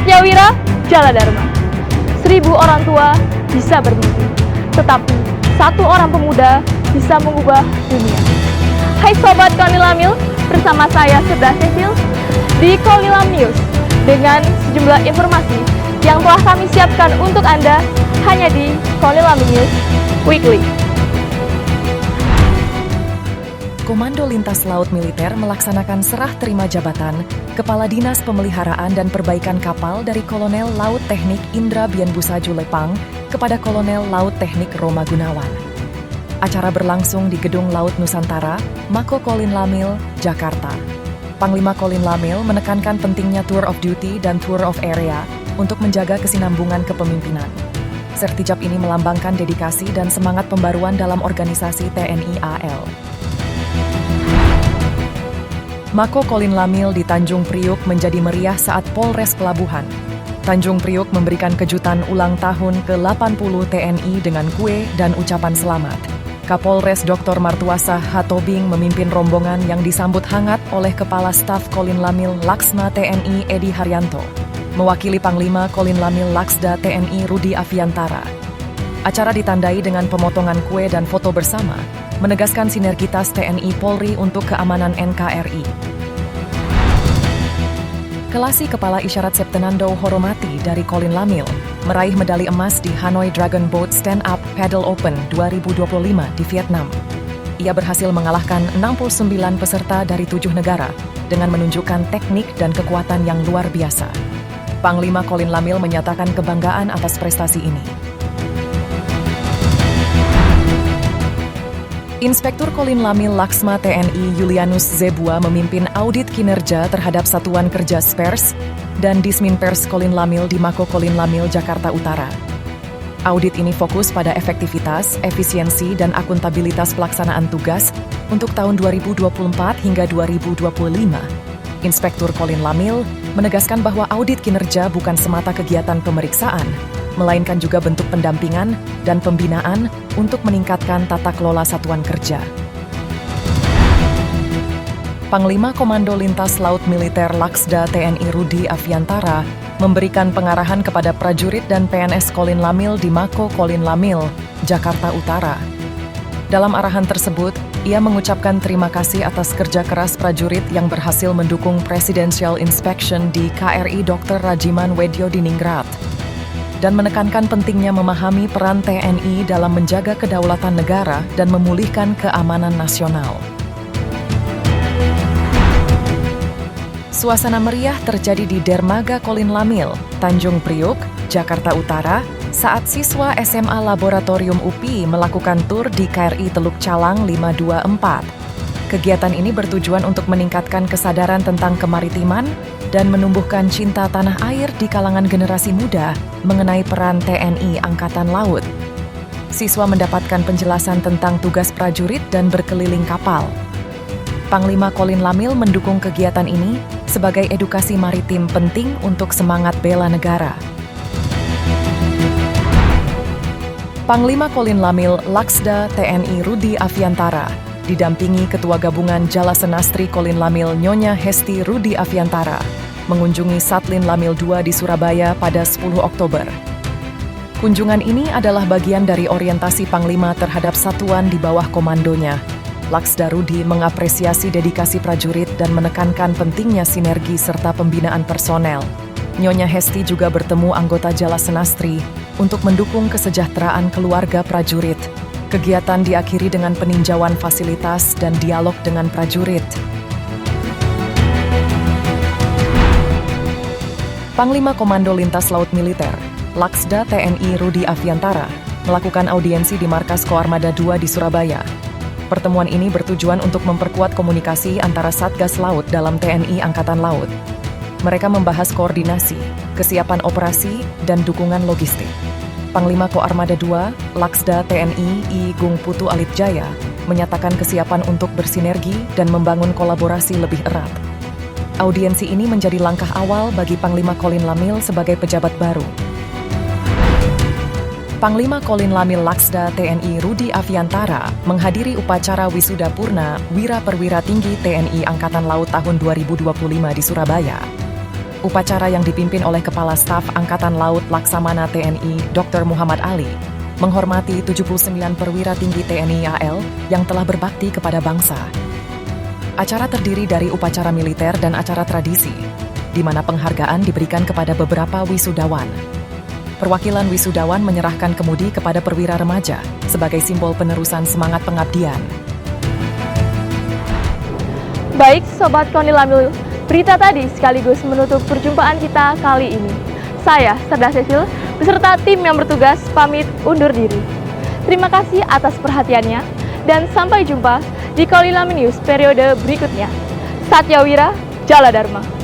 Satyawira Jala Dharma. 1000 orang tua bisa bermimpi, tetapi satu orang pemuda bisa mengubah dunia. Hai Sobat Konilamil, bersama saya Seda Cecil di Konilam News dengan sejumlah informasi yang telah kami siapkan untuk Anda hanya di Konilam News Weekly. Komando Lintas Laut Militer melaksanakan serah terima jabatan Kepala Dinas Pemeliharaan dan Perbaikan Kapal dari Kolonel Laut Teknik Indra Bienbusaju Lepang kepada Kolonel Laut Teknik Roma Gunawan. Acara berlangsung di Gedung Laut Nusantara, Mako Kolin Lamil, Jakarta. Panglima Kolin Lamil menekankan pentingnya Tour of Duty dan Tour of Area untuk menjaga kesinambungan kepemimpinan. Sertijab ini melambangkan dedikasi dan semangat pembaruan dalam organisasi TNI AL. Mako Kolin Lamil di Tanjung Priuk menjadi meriah saat Polres Pelabuhan. Tanjung Priuk memberikan kejutan ulang tahun ke-80 TNI dengan kue dan ucapan selamat. Kapolres Dr. Martuasa Hatobing memimpin rombongan yang disambut hangat oleh Kepala Staf Kolin Lamil Laksma TNI Edi Haryanto. Mewakili Panglima Kolin Lamil Laksda TNI Rudi Aviantara. Acara ditandai dengan pemotongan kue dan foto bersama, menegaskan sinergitas TNI Polri untuk keamanan NKRI. Kelasi Kepala Isyarat Septenando Horomati dari Kolin Lamil meraih medali emas di Hanoi Dragon Boat Stand Up Paddle Open 2025 di Vietnam. Ia berhasil mengalahkan 69 peserta dari 7 negara dengan menunjukkan teknik dan kekuatan yang luar biasa. Panglima Kolin Lamil menyatakan kebanggaan atas prestasi ini. Inspektur Kolin Lamil Laksma TNI Julianus Zebua memimpin audit kinerja terhadap Satuan Kerja Spers dan Dismin Pers Kolin Lamil di Mako Kolin Lamil, Jakarta Utara. Audit ini fokus pada efektivitas, efisiensi, dan akuntabilitas pelaksanaan tugas untuk tahun 2024 hingga 2025. Inspektur Kolin Lamil menegaskan bahwa audit kinerja bukan semata kegiatan pemeriksaan, melainkan juga bentuk pendampingan dan pembinaan untuk meningkatkan tata kelola satuan kerja. Panglima Komando Lintas Laut Militer Laksda TNI Rudi Aviantara memberikan pengarahan kepada prajurit dan PNS Kolin Lamil di Mako Kolin Lamil, Jakarta Utara. Dalam arahan tersebut, ia mengucapkan terima kasih atas kerja keras prajurit yang berhasil mendukung Presidential Inspection di KRI Dr. Rajiman Wedyo Diningrat, dan menekankan pentingnya memahami peran TNI dalam menjaga kedaulatan negara dan memulihkan keamanan nasional. Suasana meriah terjadi di Dermaga Kolin Lamil, Tanjung Priuk, Jakarta Utara, saat siswa SMA Laboratorium UPI melakukan tur di KRI Teluk Calang 524. Kegiatan ini bertujuan untuk meningkatkan kesadaran tentang kemaritiman dan menumbuhkan cinta tanah air di kalangan generasi muda mengenai peran TNI Angkatan Laut. Siswa mendapatkan penjelasan tentang tugas prajurit dan berkeliling kapal. Panglima Kolin Lamil mendukung kegiatan ini sebagai edukasi maritim penting untuk semangat bela negara. Panglima Kolin Lamil Laksda TNI Rudi Aviantara didampingi Ketua Gabungan Jala Senastri Kolin Lamil Nyonya Hesti Rudi Aviantara mengunjungi Satlin Lamil 2 di Surabaya pada 10 Oktober. Kunjungan ini adalah bagian dari orientasi Panglima terhadap satuan di bawah komandonya. Laksda Rudi mengapresiasi dedikasi prajurit dan menekankan pentingnya sinergi serta pembinaan personel. Nyonya Hesti juga bertemu anggota Jala Senastri untuk mendukung kesejahteraan keluarga prajurit. Kegiatan diakhiri dengan peninjauan fasilitas dan dialog dengan prajurit. Panglima Komando Lintas Laut Militer, Laksda TNI Rudi Aviantara, melakukan audiensi di Markas Koarmada 2 di Surabaya. Pertemuan ini bertujuan untuk memperkuat komunikasi antara Satgas Laut dalam TNI Angkatan Laut. Mereka membahas koordinasi, kesiapan operasi, dan dukungan logistik. Panglima Koarmada 2, Laksda TNI I Gung Putu Alitjaya, menyatakan kesiapan untuk bersinergi dan membangun kolaborasi lebih erat. Audiensi ini menjadi langkah awal bagi Panglima Kolin Lamil sebagai pejabat baru. Panglima Kolin Lamil Laksda TNI Rudi Aviantara menghadiri upacara Wisuda Purna Wira Perwira Tinggi TNI Angkatan Laut tahun 2025 di Surabaya. Upacara yang dipimpin oleh Kepala Staf Angkatan Laut Laksamana TNI Dr. Muhammad Ali menghormati 79 perwira tinggi TNI AL yang telah berbakti kepada bangsa. Acara terdiri dari upacara militer dan acara tradisi, di mana penghargaan diberikan kepada beberapa wisudawan. Perwakilan wisudawan menyerahkan kemudi kepada perwira remaja sebagai simbol penerusan semangat pengabdian. Baik, Sobat Konilamil, berita tadi sekaligus menutup perjumpaan kita kali ini. Saya, Serda Cecil, beserta tim yang bertugas pamit undur diri. Terima kasih atas perhatiannya, dan sampai jumpa di Konilamil News periode berikutnya. Satya Wira, Jala Dharma.